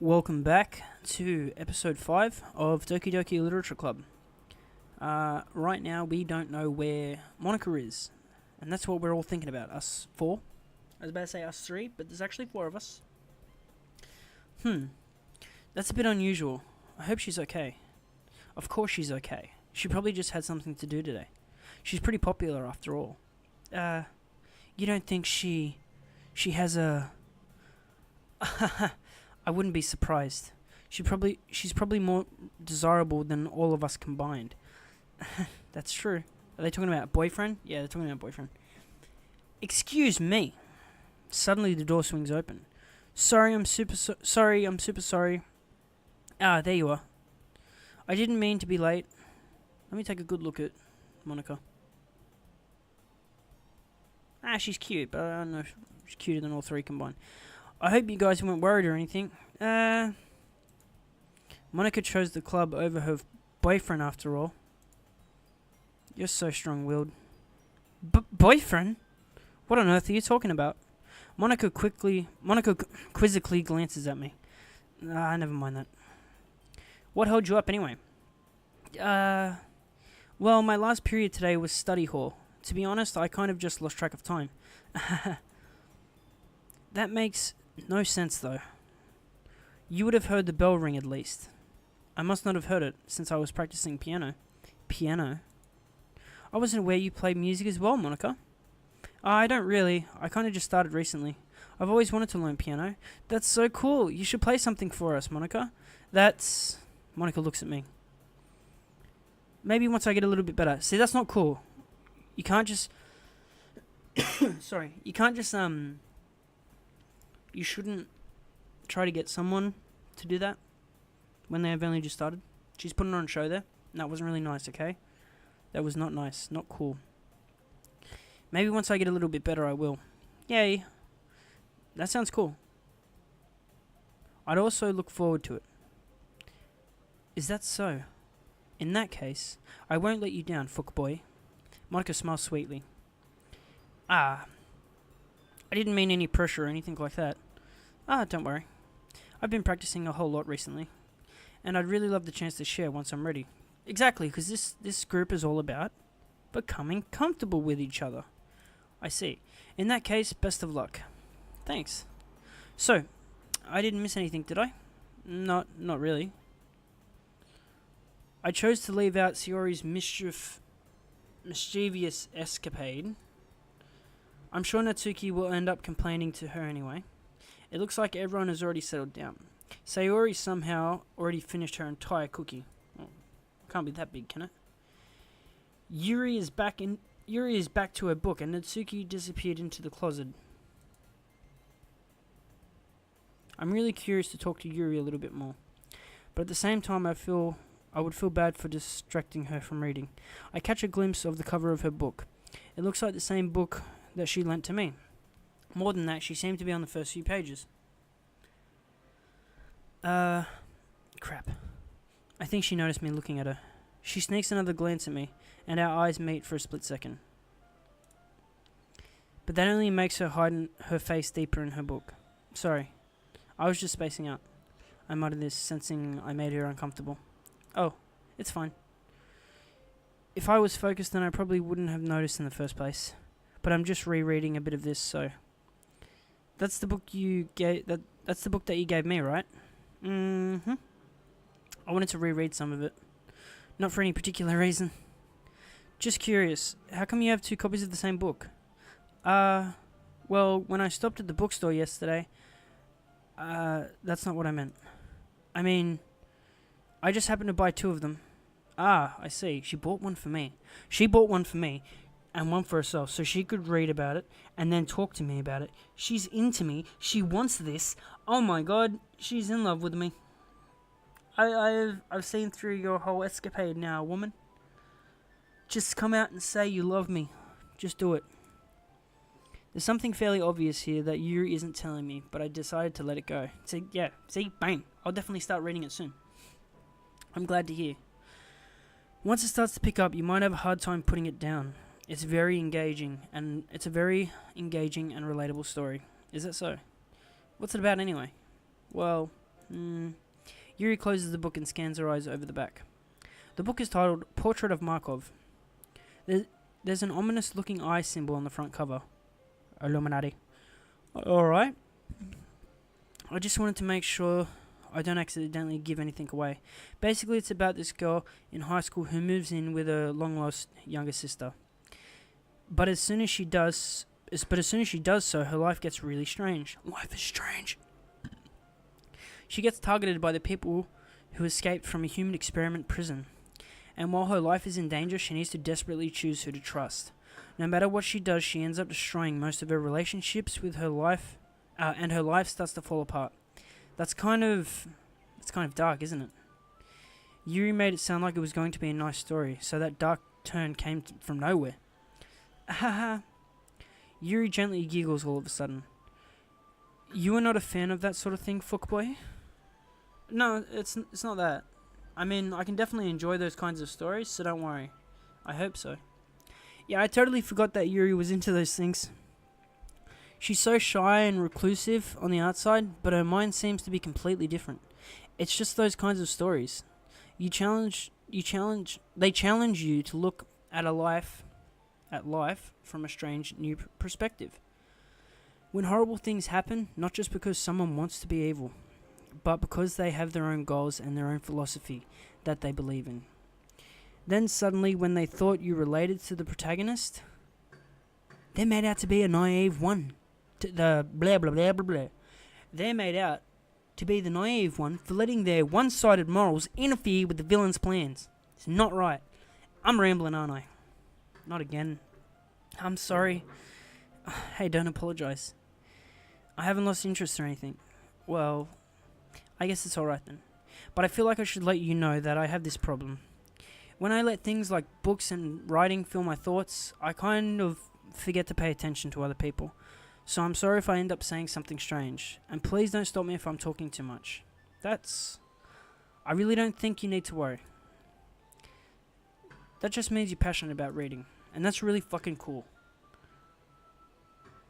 Welcome back to episode 5 of Doki Doki Literature Club. Right now, we don't know where Monica is, and that's what we're all thinking about. Us 4. I was about to say us 3, but there's actually 4 of us. That's a bit unusual. I hope she's okay. Of course she's okay. She probably just had something to do today. She's pretty popular after all. You don't think she has a... I wouldn't be surprised. She's probably more desirable than all of us combined. That's true. Are they talking about boyfriend? Yeah, they're talking about boyfriend. Excuse me. Suddenly the door swings open. Sorry, I'm super sorry. Ah, there you are. I didn't mean to be late. Let me take a good look at Monica. She's cute, but I don't know if she's cuter than all 3 combined. I hope you guys weren't worried or anything. Monica chose the club over her boyfriend after all. You're so strong-willed. Boyfriend? What on earth are you talking about? Monica quizzically glances at me. Never mind that. What held you up anyway? Well, my last period today was study hall. To be honest, I kind of just lost track of time. That makes no sense, though. You would have heard the bell ring at least. I must not have heard it, since I was practicing piano. Piano? I wasn't aware you played music as well, Monica. I don't really. I kind of just started recently. I've always wanted to learn piano. That's so cool. You should play something for us, Monica. Monica looks at me. Maybe once I get a little bit better. See, that's not cool. You can't just... Sorry. You can't just, You shouldn't try to get someone to do that when they have only just started. She's putting on a show there. And that wasn't really nice, okay? That was not nice. Not cool. Maybe once I get a little bit better, I will. Yay. That sounds cool. I'd also look forward to it. Is that so? In that case, I won't let you down, fuckboy. Monica smiles sweetly. I didn't mean any pressure or anything like that. Don't worry. I've been practicing a whole lot recently, and I'd really love the chance to share once I'm ready. Exactly, because this group is all about becoming comfortable with each other. I see. In that case, best of luck. Thanks. So, I didn't miss anything, did I? Not really. I chose to leave out Sayori's mischievous escapade. I'm sure Natsuki will end up complaining to her anyway. It looks like everyone has already settled down. Sayori somehow already finished her entire cookie. Well, can't be that big, can it? Yuri is back to her book, and Natsuki disappeared into the closet. I'm really curious to talk to Yuri a little bit more, but at the same time I would feel bad for distracting her from reading. I catch a glimpse of the cover of her book. It looks like the same book that she lent to me. More than that, she seemed to be on the first few pages. Crap. I think she noticed me looking at her. She sneaks another glance at me, and our eyes meet for a split second. But that only makes her hide her face deeper in her book. Sorry. I was just spacing out. I muttered this, sensing I made her uncomfortable. Oh, it's fine. If I was focused, then I probably wouldn't have noticed in the first place. But I'm just rereading a bit of this, so... That's the book you gave... That's the book that you gave me, right? Mm-hmm. I wanted to reread some of it. Not for any particular reason. Just curious, how come you have 2 copies of the same book? Well, when I stopped at the bookstore yesterday... that's not what I meant. I mean... I just happened to buy 2 of them. I see. She bought one for me. And one for herself, so she could read about it and then talk to me about it. She's into me. She wants this. Oh my god, she's in love with me. I've seen through your whole escapade now, woman. Just come out and say you love me. Just do it. There's something fairly obvious here that Yuri isn't telling me, but I decided to let it go. See, bang. I'll definitely start reading it soon. I'm glad to hear. Once it starts to pick up, you might have a hard time putting it down. It's very engaging, and it's a very engaging and relatable story. Is that so? What's it about anyway? Well, Yuri closes the book and scans her eyes over the back. The book is titled Portrait of Markov. There's an ominous-looking eye symbol on the front cover. Illuminati. Alright. I just wanted to make sure I don't accidentally give anything away. Basically, it's about this girl in high school who moves in with a long-lost younger sister. But as soon as she does so, her life gets really strange. Life is strange. She gets targeted by the people who escaped from a human experiment prison. And while her life is in danger, she needs to desperately choose who to trust. No matter what she does, she ends up destroying most of her relationships with her life, and her life starts to fall apart. It's kind of dark, isn't it? Yuri made it sound like it was going to be a nice story, so that dark turn came from nowhere. Haha. Yuri gently giggles all of a sudden. You are not a fan of that sort of thing, fuckboy? No, it's not that. I mean, I can definitely enjoy those kinds of stories, so don't worry. I hope so. Yeah, I totally forgot that Yuri was into those things. She's so shy and reclusive on the outside, but her mind seems to be completely different. It's just those kinds of stories. They challenge you to look at life from a strange new perspective. When horrible things happen, not just because someone wants to be evil, but because they have their own goals and their own philosophy that they believe in. Then suddenly, when they thought you related to the protagonist, they're made out to be a naive one. The blah blah blah blah blah. They're made out to be the naive one for letting their one-sided morals interfere with the villain's plans. It's not right. I'm rambling, aren't I? Not again. I'm sorry. Hey, don't apologize. I haven't lost interest or anything. Well, I guess it's alright then. But I feel like I should let you know that I have this problem. When I let things like books and writing fill my thoughts, I kind of forget to pay attention to other people. So I'm sorry if I end up saying something strange. And please don't stop me if I'm talking too much. I really don't think you need to worry. That just means you're passionate about reading. And that's really fucking cool.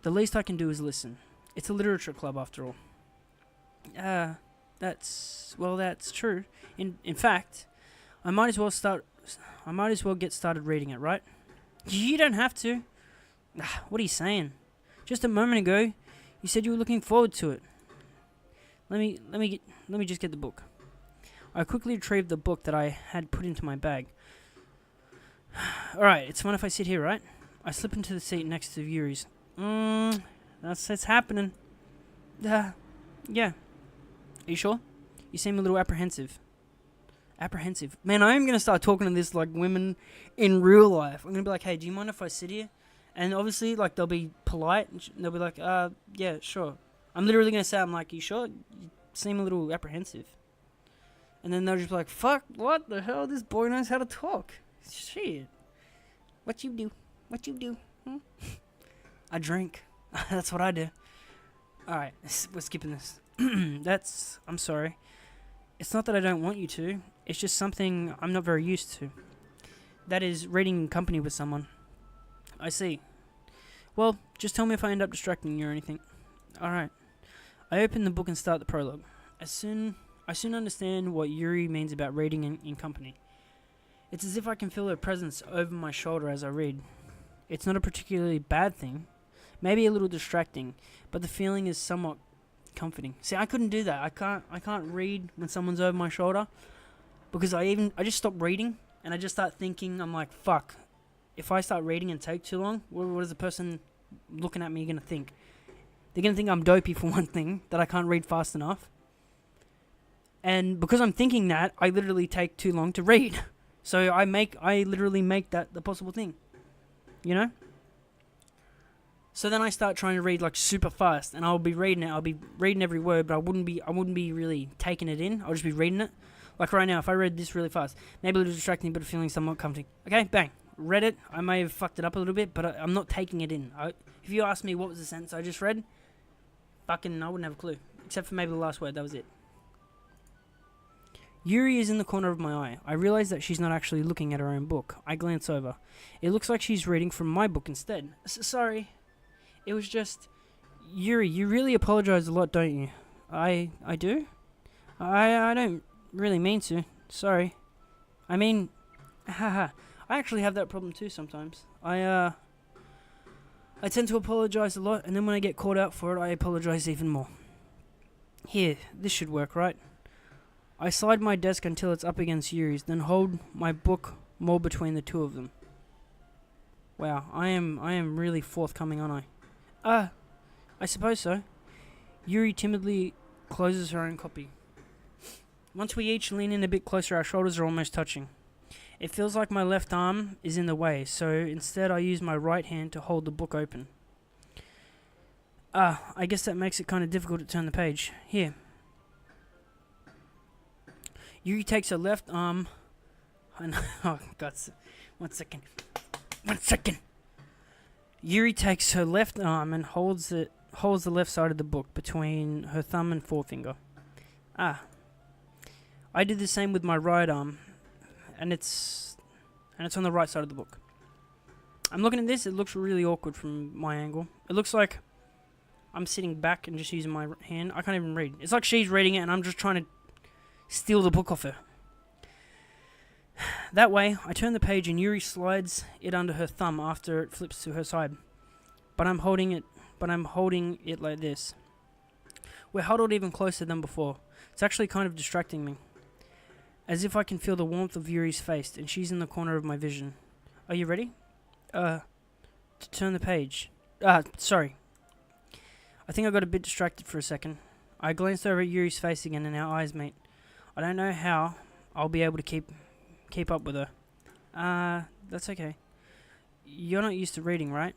The least I can do is listen. It's a literature club after all. That's true. In fact, I might as well get started reading it, right? You don't have to. What are you saying? Just a moment ago, you said you were looking forward to it. Let me just get the book. I quickly retrieved the book that I had put into my bag. Alright, it's fine if I sit here, right? I slip into the seat next to Yuri's. It's happening. Yeah. Are you sure? You seem a little apprehensive. Apprehensive? Man, I am going to start talking to this like women in real life. I'm going to be like, hey, do you mind if I sit here? And obviously, like, they'll be polite. And they'll be like, yeah, sure. I'm literally going to say, I'm like, you sure? You seem a little apprehensive. And then they'll just be like, fuck, what the hell? This boy knows how to talk. Shit. What you do? Hmm? I drink. That's what I do. Alright, we're skipping this. I'm sorry. It's not that I don't want you to. It's just something I'm not very used to. That is, reading in company with someone. I see. Well, just tell me if I end up distracting you or anything. Alright. I open the book and start the prologue. I soon understand what Yuri means about reading in company. It's as if I can feel her presence over my shoulder as I read. It's not a particularly bad thing. Maybe a little distracting, but the feeling is somewhat comforting. See, I couldn't do that. I can't read when someone's over my shoulder because I just stop reading and I just start thinking. I'm like, fuck. If I start reading and take too long, what is the person looking at me gonna think? They're gonna think I'm dopey for one thing, that I can't read fast enough. And because I'm thinking that, I literally take too long to read. So I literally make that the possible thing. You know? So then I start trying to read like super fast, and I'll be reading it. I'll be reading every word, but I wouldn't be really taking it in. I'll just be reading it. Like right now, if I read this really fast, maybe it'll distract me, but feeling somewhat comforting. Okay, bang, read it. I may have fucked it up a little bit, but I'm not taking it in. If you ask me what was the sentence I just read, I wouldn't have a clue, except for maybe the last word. That was it. Yuri is in the corner of my eye. I realize that she's not actually looking at her own book. I glance over. It looks like she's reading from my book instead. Sorry. It was just... Yuri, you really apologize a lot, don't you? I do? I don't really mean to. Sorry. I mean, haha. I actually have that problem too sometimes. I tend to apologize a lot, and then when I get called out for it, I apologize even more. Here, this should work, right? I slide my desk until it's up against Yuri's, then hold my book more between the two of them. Wow, I am really forthcoming, aren't I? I suppose so. Yuri timidly closes her own copy. Once we each lean in a bit closer, our shoulders are almost touching. It feels like my left arm is in the way, so instead I use my right hand to hold the book open. I guess that makes it kind of difficult to turn the page. Here. Yuri takes her left arm... oh, God. 1 second. 1 second. Yuri takes her left arm and holds the left side of the book between her thumb and forefinger. I did the same with my right arm, and it's on the right side of the book. I'm looking at this, it looks really awkward from my angle. It looks like I'm sitting back and just using my hand. I can't even read. It's like she's reading it and I'm just trying to steal the book off her. That way, I turn the page and Yuri slides it under her thumb after it flips to her side. But I'm holding it like this. We're huddled even closer than before. It's actually kind of distracting me. As if I can feel the warmth of Yuri's face, and she's in the corner of my vision. Are you ready? To turn the page. Sorry. I think I got a bit distracted for a second. I glanced over at Yuri's face again, and our eyes meet. I don't know how I'll be able to keep up with her. That's okay. You're not used to reading, right?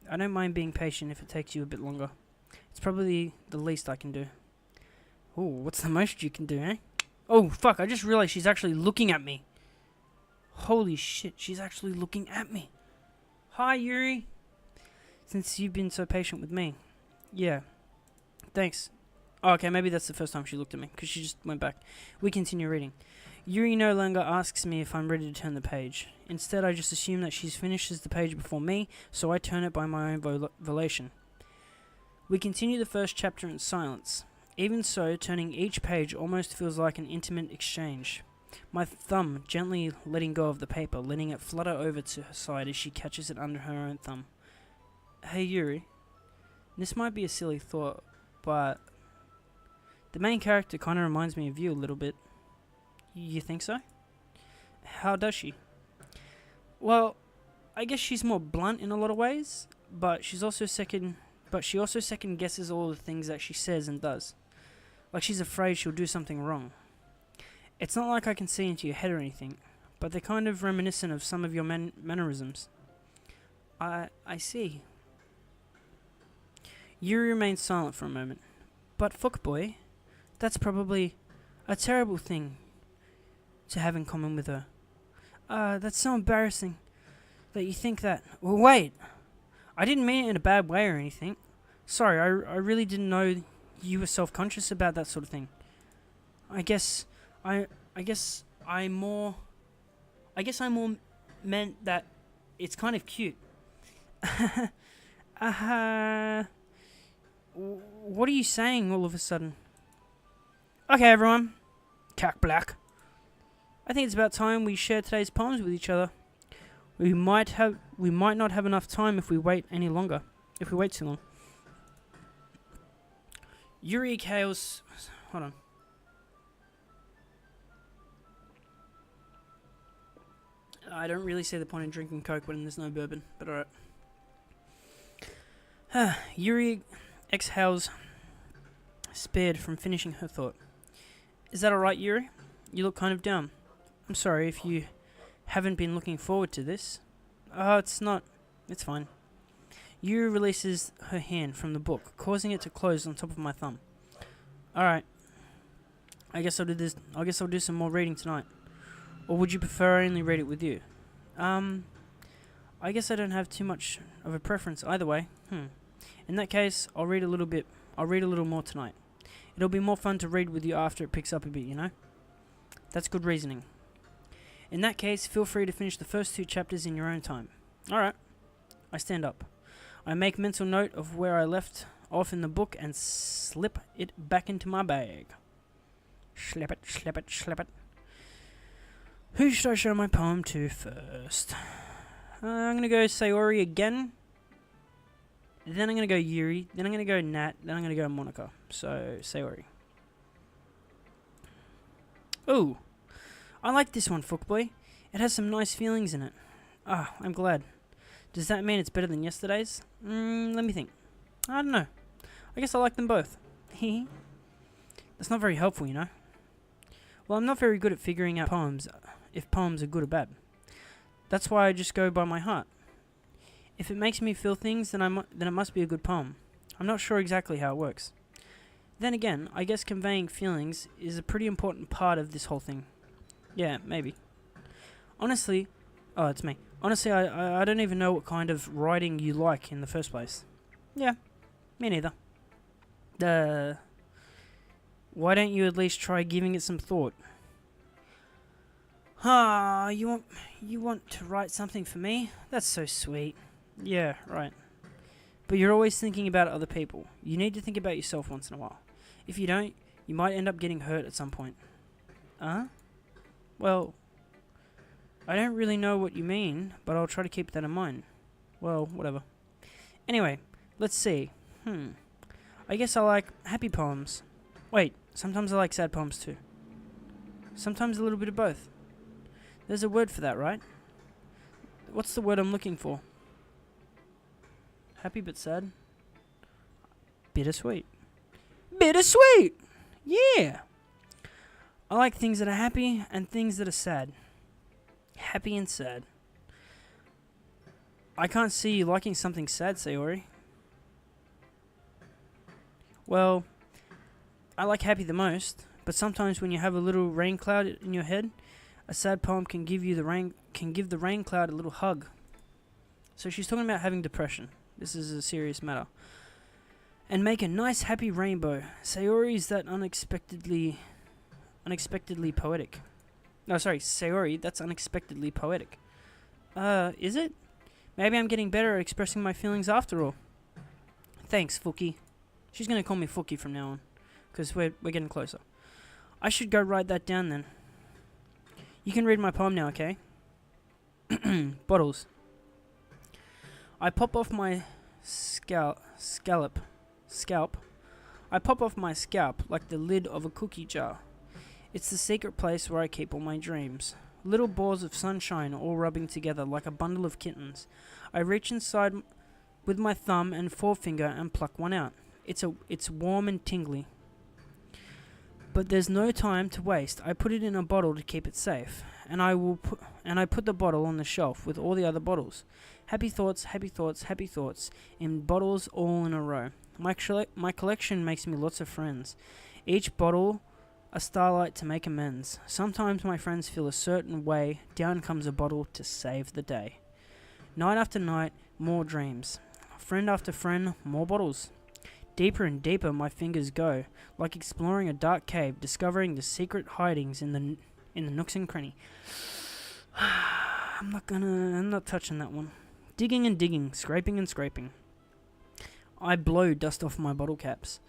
I don't mind being patient if it takes you a bit longer. It's probably the least I can do. Ooh, what's the most you can do, eh? Oh, fuck, I just realized she's actually looking at me. Holy shit, she's actually looking at me. Hi, Yuri. Since you've been so patient with me. Yeah. Thanks. Oh, okay, maybe that's the first time she looked at me, because she just went back. We continue reading. Yuri no longer asks me if I'm ready to turn the page. Instead, I just assume that she finishes the page before me, so I turn it by my own volition. We continue the first chapter in silence. Even so, turning each page almost feels like an intimate exchange. My thumb gently letting go of the paper, letting it flutter over to her side as she catches it under her own thumb. Hey Yuri, this might be a silly thought, but the main character kind of reminds me of you a little bit. You think so? How does she? Well, I guess she's more blunt in a lot of ways, but she also second guesses all the things that she says and does. Like she's afraid she'll do something wrong. It's not like I can see into your head or anything, but they're kind of reminiscent of some of your mannerisms. I see. Yuri remains silent for a moment. But fuckboy, that's probably a terrible thing to have in common with her. That's so embarrassing that you think that. Well, wait. I didn't mean it in a bad way or anything. Sorry, I really didn't know you were self-conscious about that sort of thing. I guess I more meant that it's kind of cute. What are you saying all of a sudden? Okay, everyone. Cack Black. I think it's about time we share today's poems with each other. We might not have enough time if we wait too long. Yuri Chaos. Hold on. I don't really see the point in drinking Coke when there's no bourbon, but alright. Yuri exhales, spared from finishing her thought. Is that alright, Yuri? You look kind of down. I'm sorry if you haven't been looking forward to this. It's not. It's fine. Yuri releases her hand from the book, causing it to close on top of my thumb. Alright. I guess I'll do some more reading tonight. Or would you prefer I only read it with you? I guess I don't have too much of a preference either way. In that case, I'll read a little more tonight. It'll be more fun to read with you after it picks up a bit, you know? That's good reasoning. In that case, feel free to finish the first 2 chapters in your own time. Alright. I stand up. I make mental note of where I left off in the book and slip it back into my bag. Slap it, slap it, slap it. Who should I show my poem to first? I'm going to go Sayori again. Then I'm going to go Yuri. Then I'm going to go Nat. Then I'm going to go Monica. So, Sayori. Ooh. I like this one, Fuckboy. It has some nice feelings in it. Ah, I'm glad. Does that mean it's better than yesterday's? Let me think. I don't know. I guess I like them both. That's not very helpful, you know. Well, I'm not very good at figuring out poems, if poems are good or bad. That's why I just go by my heart. If it makes me feel things, then it must be a good poem. I'm not sure exactly how it works. Then again, I guess conveying feelings is a pretty important part of this whole thing. Yeah, maybe. Honestly, it's me. Honestly, I don't even know what kind of writing you like in the first place. Yeah, me neither. Why don't you at least try giving it some thought? You want to write something for me? That's so sweet. Yeah, right. But you're always thinking about other people. You need to think about yourself once in a while. If you don't, you might end up getting hurt at some point. Well, I don't really know what you mean, but I'll try to keep that in mind. Well, whatever. Anyway, let's see. I guess I like happy poems. Wait, sometimes I like sad poems too. Sometimes a little bit of both. There's a word for that, right? What's the word I'm looking for? Happy but sad? Bittersweet. Bittersweet! Yeah! I like things that are happy and things that are sad. Happy and sad. I can't see you liking something sad, Sayori. Well, I like happy the most, but sometimes when you have a little rain cloud in your head, a sad poem can give the rain cloud a little hug. So she's talking about having depression. This is a serious matter. And make a nice happy rainbow. Sayori is that unexpectedly poetic. No, sorry, Sayori, that's unexpectedly poetic. Is it? Maybe I'm getting better at expressing my feelings after all. Thanks, Fuki. She's gonna call me Fuki from now on, because we're getting closer. I should go write that down then. You can read my poem now, okay? Bottles. I pop off my scalp. I pop off my scalp like the lid of a cookie jar. It's the secret place where I keep all my dreams. Little balls of sunshine all rubbing together like a bundle of kittens. I reach inside with my thumb and forefinger and pluck one out. It's warm and tingly. But there's no time to waste. I put it in a bottle to keep it safe, and I put the bottle on the shelf with all the other bottles. Happy thoughts, happy thoughts, happy thoughts, in bottles all in a row. My collection makes me lots of friends. Each bottle a starlight to make amends. Sometimes my friends feel a certain way. Down comes a bottle to save the day. Night after night, more dreams. Friend after friend, more bottles. Deeper and deeper my fingers go, like exploring a dark cave, discovering the secret hidings in the nooks and cranny. I'm not touching that one. Digging and digging, scraping and scraping. I blow dust off my bottle caps.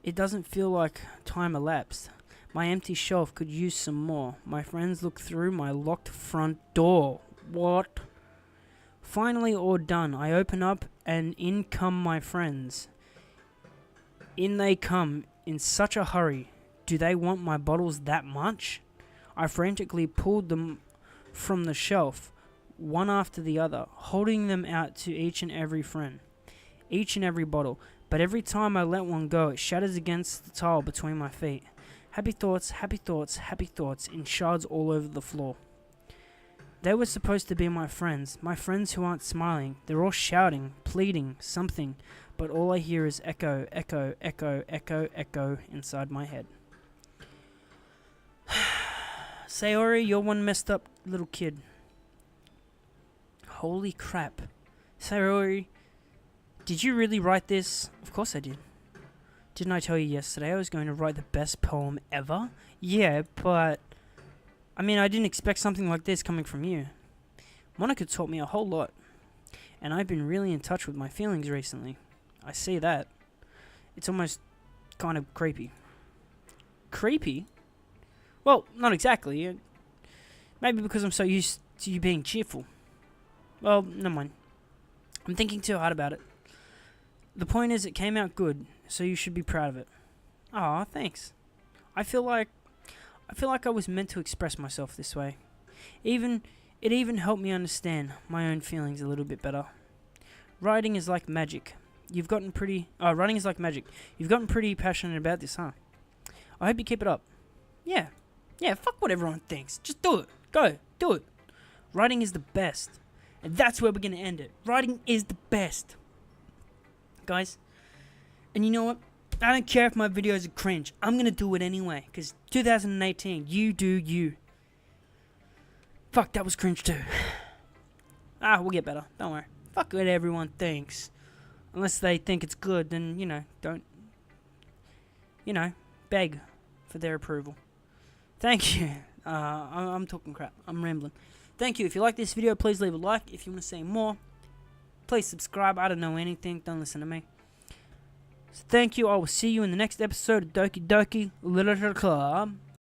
It doesn't feel like time elapsed. My empty shelf could use some more. My friends look through my locked front door. What? Finally all done. I open up and in come my friends. In they come in such a hurry. Do they want my bottles that much? I frantically pulled them from the shelf, one after the other, holding them out to each and every friend, each and every bottle. But every time I let one go, it shatters against the tile between my feet. Happy thoughts, happy thoughts, happy thoughts, in shards all over the floor. They were supposed to be my friends who aren't smiling. They're all shouting, pleading, something, but all I hear is echo, echo, echo, echo, echo inside my head. Sayori, you're one messed up little kid. Holy crap. Sayori, did you really write this? Of course I did. Didn't I tell you yesterday I was going to write the best poem ever? Yeah, but I didn't expect something like this coming from you. Monica taught me a whole lot, and I've been really in touch with my feelings recently. I see that. It's almost kind of creepy. Creepy? Well, not exactly. Maybe because I'm so used to you being cheerful. Well, never mind. I'm thinking too hard about it. The point is, it came out good, so you should be proud of it. Aw, thanks. I feel like I was meant to express myself this way. It even helped me understand my own feelings a little bit better. Writing is like magic. Writing is like magic. You've gotten pretty passionate about this, huh? I hope you keep it up. Yeah, fuck what everyone thinks. Just do it. Go, do it. Writing is the best. And that's where we're gonna end it. Writing is the best. Guys, and you know what? I don't care if my videos are cringe. I'm gonna do it anyway. Because 2018, you do you. Fuck, that was cringe too. We'll get better. Don't worry. Fuck what everyone thinks. Unless they think it's good, then, don't, beg for their approval. Thank you. I'm talking crap. I'm rambling. Thank you. If you like this video, please leave a like. If you want to see more, please subscribe. I don't know anything. Don't listen to me. So thank you. I will see you in the next episode of Doki Doki Literature Club.